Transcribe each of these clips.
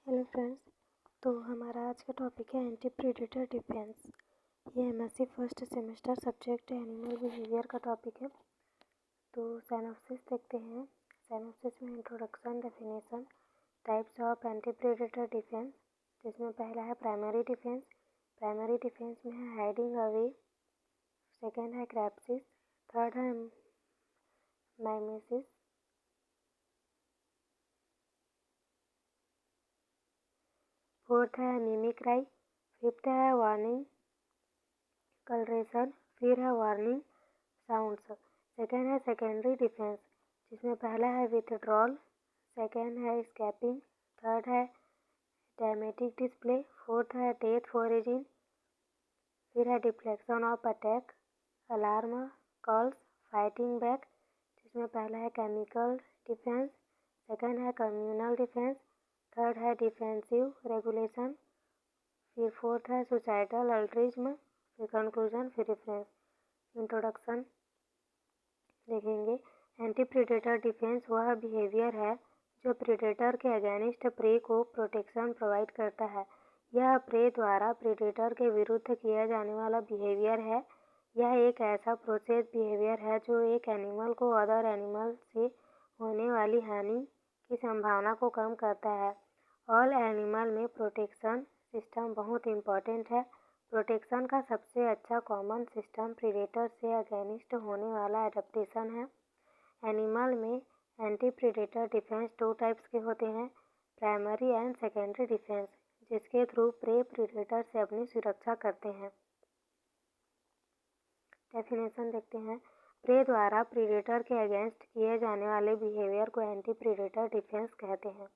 Hello friends. तो हमारा आज का टॉपिक है एंटी प्रेडेटर डिफेंस। ये MSc first semester subject animal behaviour का टॉपिक है। तो साइनॉप्सिस देखते हैं। साइनॉप्सिस में introduction, definition, types of anti predator defence, जिसमें पहला है प्राइमरी डिफेंस। प्राइमरी डिफेंस में है हाइडिंग अवे, सेकेंड है क्रैप्सिस, थर्ड है माइमेसिस, फोर्थ है मिमिक्राई, फिफ्थ है वार्निंग कलरेशन, फिर है वार्निंग साउंड्स। सेकेंड है सेकेंडरी डिफेंस, जिसमें पहला है विथड्रॉल, सेकेंड है स्कैपिंग, थर्ड है डैमेटिक डिस्प्ले, फोर्थ है डेथ फोरेजिंग, फिर है deflection of attack, alarm calls, fighting back, जिसमें पहला है केमिकल डिफेंस, सेकेंड है कम्युनल डिफेंस, थर्ड है डिफेंसिव रेगुलेशन, फिर फोर्थ है सुसाइडल अल्ट्रिज्म, फिर कंक्लूजन, फिर रेफरेंस। इंट्रोडक्शन देखेंगे। एंटी प्रेडेटर डिफेंस वह बिहेवियर है जो प्रेडेटर के अगेंस्ट प्रे को प्रोटेक्शन प्रोवाइड करता है। यह प्रे द्वारा प्रेडेटर के विरुद्ध किया जाने वाला बिहेवियर है। यह एक ऐसा प्रोसेस बिहेवियर है जो एक एनिमल को अदर एनिमल से होने वाली हानि की संभावना को कम करता है। ऑल एनिमल में प्रोटेक्शन सिस्टम बहुत इम्पॉर्टेंट है। प्रोटेक्शन का सबसे अच्छा कॉमन सिस्टम प्रेडेटर से अगेंस्ट होने वाला एडेप्टेशन है। एनिमल में एंटी प्रेडेटर डिफेंस दो टाइप्स के होते हैं, प्राइमरी एंड सेकेंडरी डिफेंस, जिसके थ्रू प्रे प्रेडेटर से अपनी सुरक्षा करते हैं। डेफिनेशन देखते हैं। प्रे द्वारा प्रेडेटर के अगेंस्ट किए जाने वाले बिहेवियर को एंटी प्रेडेटर डिफेंस कहते हैं।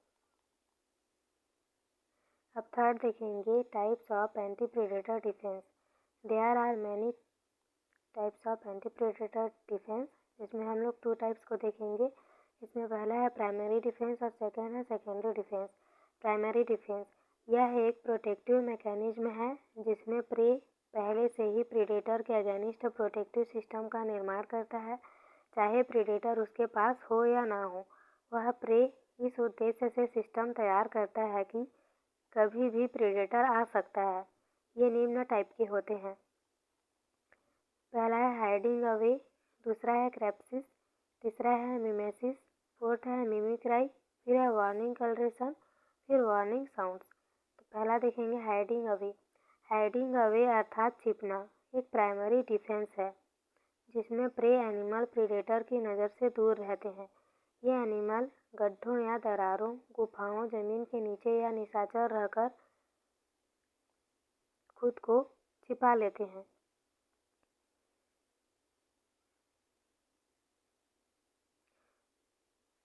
अब थर्ड देखेंगे, types of anti predator defence. There are many types of anti predator defence, जिसमें हम लोग 2 टाइप्स को देखेंगे। इसमें पहला है प्राइमरी डिफेंस और सेकेंड है सेकेंडरी डिफेंस। प्राइमरी डिफेंस यह एक प्रोटेक्टिव मैकेनिज्म है जिसमें प्रे पहले से ही प्रेडेटर के अगेंस्ट प्रोटेक्टिव सिस्टम का निर्माण करता है, चाहे प्रेडेटर उसके पास हो या ना हो। वह प्रे इस उद्देश्य से सिस्टम तैयार करता है कि कभी भी प्रेडेटर आ सकता है। ये निम्न टाइप के होते हैं। पहला है हाइडिंग अवे, दूसरा है क्रैप्सिस, तीसरा है मिमेसिस, फोर्थ है मिमिक्राई, फिर है वार्निंग कलरेशन, फिर वार्निंग साउंड्स। तो पहला देखेंगे हाइडिंग अवे। हाइडिंग अवे अर्थात छिपना एक प्राइमरी डिफेंस है जिसमें प्रे एनिमल प्रेडेटर की नज़र से दूर रहते हैं। ये एनिमल गड्ढों या दरारों, गुफाओं, जमीन के नीचे या निशाचर रहकर खुद को छिपा लेते हैं।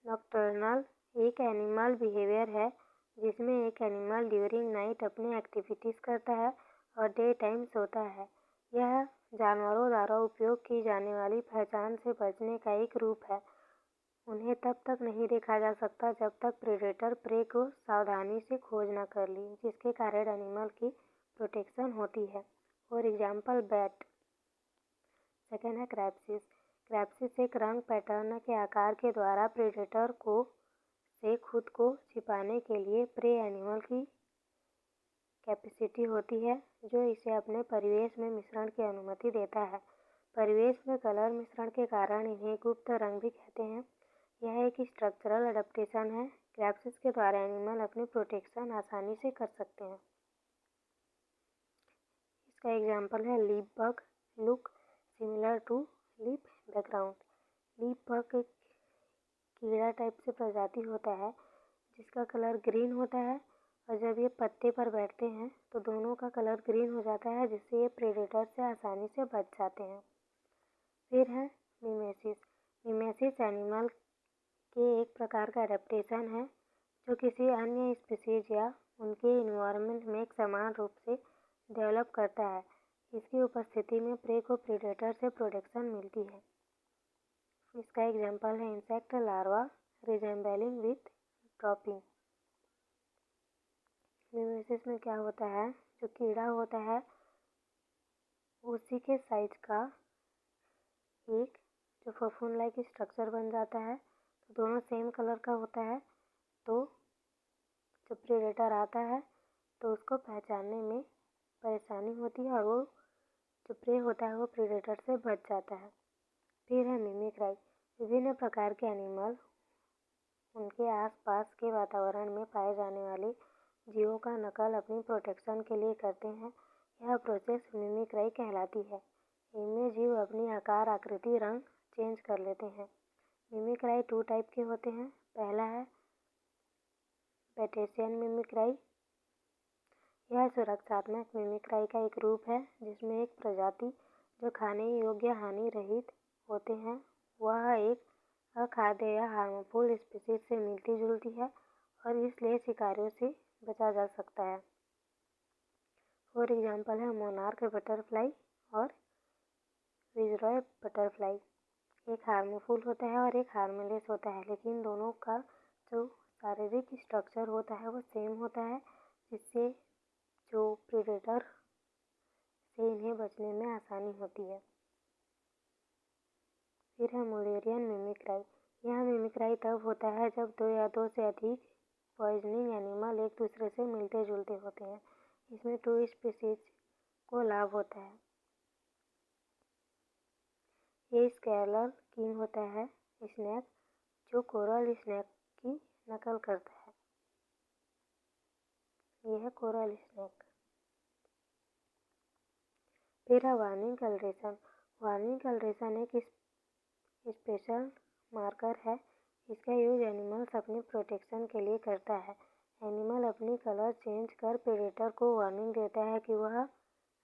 नॉक्टर्नल एक एनिमल बिहेवियर है जिसमें एक एनिमल ड्यूरिंग नाइट अपने एक्टिविटीज़ करता है और डे टाइम सोता है। यह जानवरों द्वारा उपयोग की जाने वाली पहचान से बचने का एक रूप है। उन्हें तब तक नहीं देखा जा सकता जब तक प्रेडेटर प्रे को सावधानी से खोज न कर ली, जिसके कारण एनिमल की प्रोटेक्शन होती है। For example bat. सेकेंड है क्रैप्सिस। क्रैप्सिस एक रंग पैटर्न के आकार के द्वारा प्रेडेटर को से खुद को छिपाने के लिए प्रे एनिमल की कैपेसिटी होती है जो इसे अपने परिवेश में मिश्रण की अनुमति देता है। परिवेश में कलर मिश्रण के कारण इन्हें गुप्त रंग भी कहते हैं। यह एक स्ट्रक्चरल एडेप्टेशन है। क्रैप्सिस के द्वारा एनिमल अपनी प्रोटेक्शन आसानी से कर सकते हैं। इसका एग्जाम्पल है leaf bug, look similar to leaf background. Leaf bug एक कीड़ा टाइप से प्रजाति होता है जिसका कलर ग्रीन होता है और जब ये पत्ते पर बैठते हैं तो दोनों का कलर ग्रीन हो जाता है, जिससे ये प्रेडेटर से आसानी से बच जाते हैं। फिर है मिमेसिस। मिमेसिस एनिमल के एक प्रकार का एडेप्टेशन है जो किसी अन्य स्पीसीज या उनके इन्वायरमेंट में एक समान रूप से डेवलप करता है। इसकी उपस्थिति में प्रे को प्रेडेटर से प्रोटेक्शन मिलती है। इसका एग्जाम्पल है insect larva resembling with dropping. Mimesis में क्या होता है, जो कीड़ा होता है उसी के साइज का एक जो फफूंद लाइक स्ट्रक्चर बन जाता है। तो दोनों सेम कलर का होता है, तो जब प्रेडेटर आता है तो उसको पहचानने में परेशानी होती है और वो जो प्रे होता है वो प्रेडेटर से बच जाता है। फिर है मिमिक्राई। विभिन्न प्रकार के एनिमल उनके आसपास के वातावरण में पाए जाने वाले जीवों का नकल अपनी प्रोटेक्शन के लिए करते हैं। यह प्रोसेस मिमिक्राई कहलाती है। इनमें जीव अपनी आकार, आकृति, रंग चेंज कर लेते हैं। मिमिक्राई 2 टाइप के होते हैं। पहला है बैटेशियन मिमिक्राई। यह सुरक्षात्मक मिमिक्राई का एक रूप है जिसमें एक प्रजाति जो खाने योग्य हानि रहित होते हैं वह एक अखाद्य या हार्मफुल स्पीशीज से मिलती जुलती है और इसलिए शिकारियों से बचा जा सकता है। फॉर एग्जाम्पल है मोनार्क बटरफ्लाई और विजरॉय बटरफ्लाई। एक हार्मफुल होता है और एक हार्मलेस होता है, लेकिन दोनों का जो शारीरिक स्ट्रक्चर होता है वो सेम होता है, जिससे जो प्रेडेटर से इन्हें बचने में आसानी होती है। फिर है मुलेरियन मिमिक्राई। यह मिमिक्राई तब होता है जब 2 या 2 से अधिक पॉइजनिंग एनिमल एक दूसरे से मिलते जुलते होते हैं। इसमें 2 स्पीशीज को लाभ होता है। ये स्कैलर किंग होता है स्नेक जो कोरल स्नेक की नकल करता है। यह है कोरल स्नेक। फिर है वार्निंग कलरेशन। वार्निंग कलरेशन एक स्पेशल मार्कर है। इसका यूज एनिमल्स अपनी प्रोटेक्शन के लिए करता है। एनिमल अपनी कलर चेंज कर प्रेडेटर को वार्निंग देता है कि वह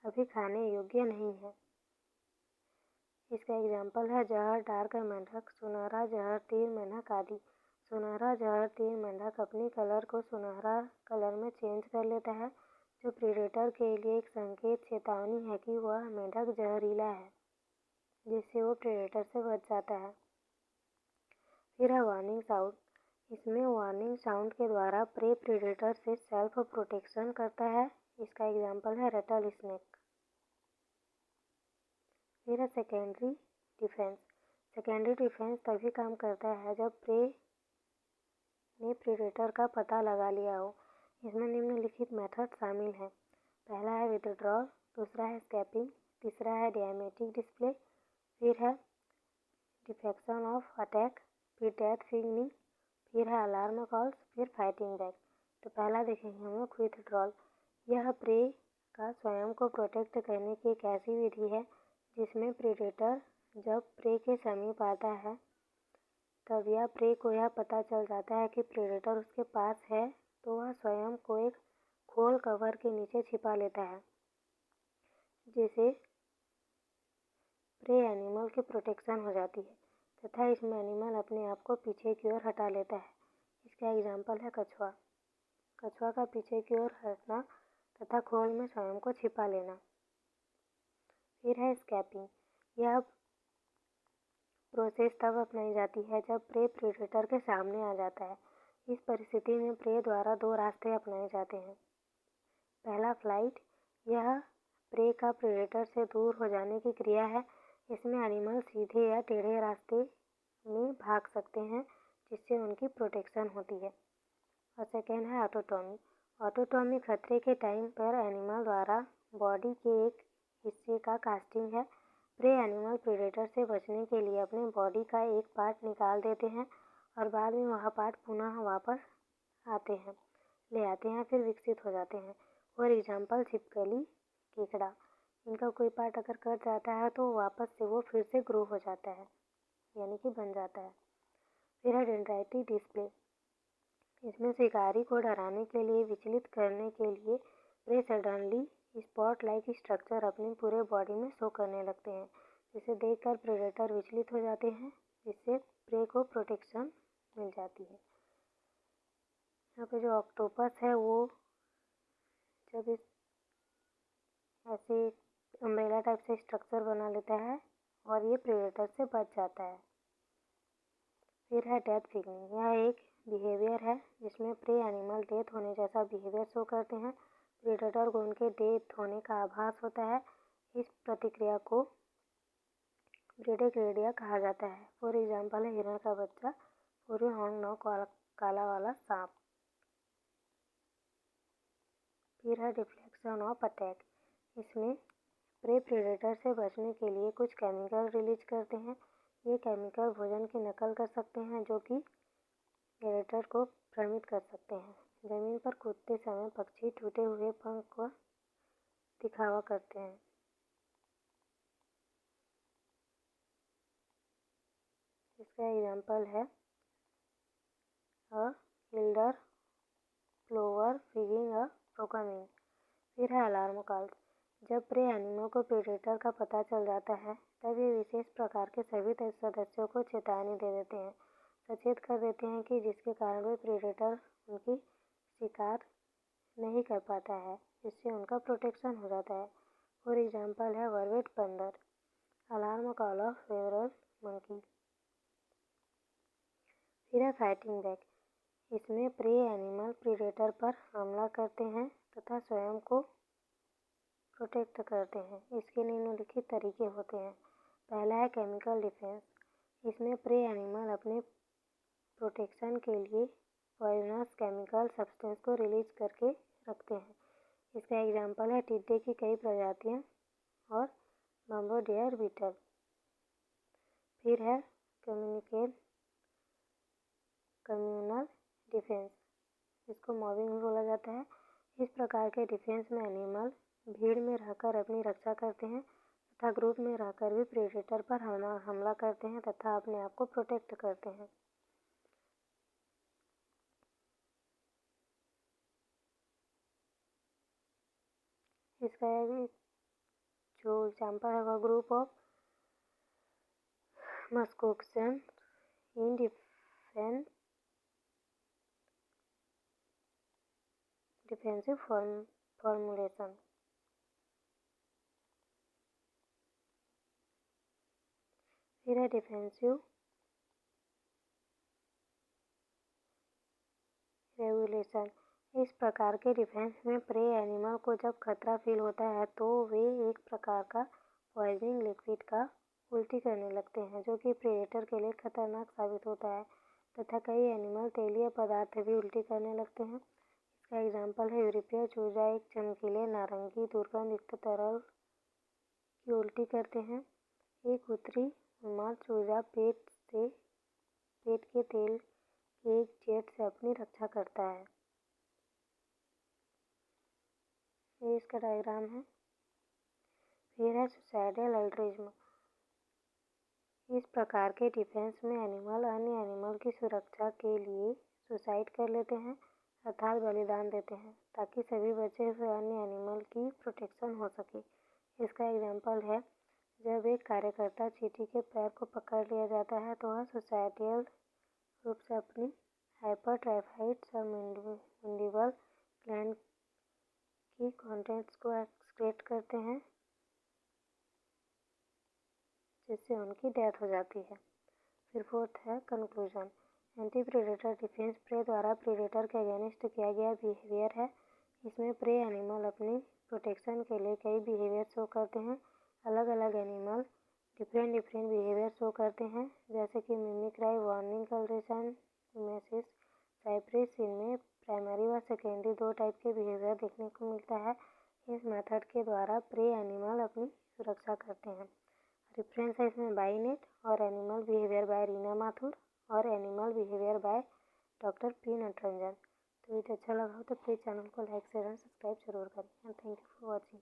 अभी खाने योग्य नहीं है। इसका एग्जाम्पल है जहर डार्क मेंढक, सुनहरा जहर तीर मेंढक आदि। सुनहरा जहर तीर मेंढक अपनी कलर को सुनहरा कलर में चेंज कर लेता है, जो प्रेडेटर के लिए एक संकेत चेतावनी है कि वह मेंढक जहरीला है, जिससे वो प्रेडेटर से बच जाता है। फिर है वार्निंग साउंड। इसमें वार्निंग साउंड के द्वारा प्रे प्रेडेटर से सेल्फ प्रोटेक्शन करता है। इसका एग्जाम्पल है रेटल स्नेक। फिर है सेकेंडरी डिफेंस। सेकेंडरी डिफेंस तभी काम करता है जब प्रे ने प्रेडेटर का पता लगा लिया हो। इसमें निम्नलिखित मेथड शामिल हैं। पहला है विथड्रॉल, दूसरा है स्कैपिंग, तीसरा है डायमेटिक डिस्प्ले, फिर है डिफेक्शन ऑफ अटैक, फिर डेथ सिग्नलिंग, फिर है अलार्म कॉल्स, फिर फाइटिंग बैक। तो पहला देखेंगे हम लोग विथड्रॉल। यह प्रे का स्वयं को प्रोटेक्ट करने की एक ऐसी विधि है जिसमें प्रेडेटर जब प्रे के समीप आता है तब या प्रे को यह पता चल जाता है कि प्रेडेटर उसके पास है तो वह स्वयं को एक खोल कवर के नीचे छिपा लेता है, जिससे प्रे एनिमल की प्रोटेक्शन हो जाती है तथा इसमें एनिमल अपने आप को पीछे की ओर हटा लेता है। इसका एग्जाम्पल है कछुआ। कछुआ का पीछे की ओर हटना तथा खोल में स्वयं को छिपा लेना। फिर है स्कैपिंग। यह प्रोसेस तब अपनाई जाती है जब प्रे प्रेडेटर के सामने आ जाता है। इस परिस्थिति में प्रे द्वारा 2 रास्ते अपनाए जाते हैं। पहला फ्लाइट। यह प्रे का प्रेडेटर से दूर हो जाने की क्रिया है। इसमें एनिमल सीधे या टेढ़े रास्ते में भाग सकते हैं, जिससे उनकी प्रोटेक्शन होती है। और सेकेंड है ऑटोटॉमी। ऑटोटॉमी खतरे के टाइम पर एनिमल द्वारा बॉडी के एक हिस्से का कास्टिंग है। प्रे एनिमल प्रेडेटर से बचने के लिए अपने बॉडी का एक पार्ट निकाल देते हैं और बाद में वह पार्ट पुनः वापस ले आते हैं, फिर विकसित हो जाते हैं। फॉर एग्जाम्पल छिपकली, केकड़ा। इनका कोई पार्ट अगर कट जाता है तो वापस से वो फिर से ग्रो हो जाता है, यानी कि बन जाता है। फिर है डेंड्राइटिक डिस्प्ले। इसमें शिकारी को डराने के लिए, विचलित करने के लिए prey suddenly spot like structure अपनी पूरे बॉडी में शो करने लगते हैं, जिसे देखकर प्रेडेटर विचलित हो जाते हैं, जिससे प्रे को प्रोटेक्शन मिल जाती है। यहाँ पे जो ऑक्टोपस है वो जब इस ऐसे अम्ब्रेला टाइप से स्ट्रक्चर बना लेता है और ये प्रेडेटर से बच जाता है। फिर है डेथ सिग्नलिंग। यह एक बिहेवियर है जिसमें प्रे एनिमल डेथ होने जैसा बिहेवियर शो करते हैं। प्रेडेटर को उनके डेथ होने का आभास होता है। इस प्रतिक्रिया को ब्रेडेक्रेडिया कहा जाता है। फॉर एग्जाम्पल है हिरण का बच्चा, पूरे हॉर्न नॉक काला वाला सांप। फिर है डिफ्लेक्शन ऑफ अटैक। इसमें प्रे प्रेडेटर से बचने के लिए कुछ केमिकल रिलीज करते हैं। ये केमिकल भोजन की नकल कर सकते हैं जो कि प्रेडेटर को भ्रमित कर सकते हैं। जमीन पर कूदते समय पक्षी टूटे हुए पंख को दिखावा करते हैं। इसका एग्जाम्पल है अ हिल्डर प्लोवर फिगिंग अ ब्रोकन विंग। फिर है अलार्म कॉल। जब प्रे एनिमल को प्रेडेटर का पता चल जाता है तब ये विशेष प्रकार के सभी सदस्यों को चेतावनी दे देते हैं, सचेत कर देते हैं कि जिसके कारण वे प्रेडेटर उनकी शिकार नहीं कर पाता है, जिससे उनका प्रोटेक्शन हो जाता है। फॉर एग्जाम्पल है वर्वेट बंदर, अलार्म कॉल ऑफ फेवरल मंकी। फिर है फाइटिंग बैक। इसमें प्रे एनिमल प्रेडेटर पर हमला करते हैं तथा स्वयं को प्रोटेक्ट करते हैं। इसके निम्नलिखित तरीके होते हैं। पहला है केमिकल डिफेंस। इसमें प्रे एनिमल अपने प्रोटेक्शन के लिए पॉइजनस केमिकल सब्सटेंस को रिलीज करके रखते हैं। इसका एग्जाम्पल है टिड्डे की कई प्रजातियां और बम्बोडियर बीटल। फिर है कम्युनल डिफेंस, जिसको मॉबिंग भी बोला जाता है। इस प्रकार के डिफेंस में एनिमल भीड़ में रहकर अपनी रक्षा करते हैं तथा ग्रुप में रहकर भी प्रेडेटर पर हमला करते हैं तथा अपने आप को प्रोटेक्ट करते हैं। इसका जो एग्जाम्पल है वह group of muskoxen in defensive formulation. फिर है डिफेंसिव रेगुलेशन। इस प्रकार के डिफेंस में प्रे एनिमल को जब खतरा फील होता है तो वे एक प्रकार का पॉइजनिंग लिक्विड का उल्टी करने लगते हैं, जो कि प्रेडेटर के लिए खतरनाक साबित होता है तथा कई एनिमल तेलीय पदार्थ भी उल्टी करने लगते हैं। इसका एग्जाम्पल है यूरोपीय चूजा, एक चमकीले नारंगी दुर्गंध युक्त तरल की उल्टी करते हैं। एक उत्तरी उन्माद चूजा पेट के तेल के एक जेट से अपनी रक्षा करता है। ये इसका डायग्राम है। फिर है सुसाइडल अल्ट्रिज्म। इस प्रकार के डिफेंस में एनिमल अन्य एनिमल की सुरक्षा के लिए सुसाइड कर लेते हैं, अर्थात बलिदान देते हैं, ताकि सभी बचे हुए अन्य एनिमल की प्रोटेक्शन हो सके। इसका एग्जाम्पल है जब एक कार्यकर्ता चींटी के पैर को पकड़ लिया जाता है तो वह सुसाइडल रूप से अपनी हाइपरट्राइफाइड्स और मंडिबल ग्लैंड की कंटेंट्स को एक्सक्रीट करते हैं, जिससे उनकी डेथ हो जाती है। फिर फोर्थ है conclusion. Anti predator defence prey द्वारा प्रेडेटर के अगेंस्ट किया गया बिहेवियर है। इसमें प्रे एनिमल अपनी प्रोटेक्शन के लिए कई बिहेवियर शो करते हैं। अलग अलग एनिमल डिफरेंट बिहेवियर शो करते हैं, जैसे कि मिमिक्राई, वार्निंग, कलरेशन, मिमेसिस, साइप्रेस। इनमें प्राइमरी व सेकेंडरी दो टाइप के बिहेवियर देखने को मिलता है। इस मेथड के द्वारा प्रे एनिमल अपनी सुरक्षा करते हैं। रेफरेंस है इसमें बाईनेट और animal behaviour by Reena Mathur और animal behaviour by doctor P Natarajan. तो वीडियो अच्छा लगा हो तो प्लीज़ चैनल को लाइक शेयर एंड सब्सक्राइब जरूर करें। And thank you for watching.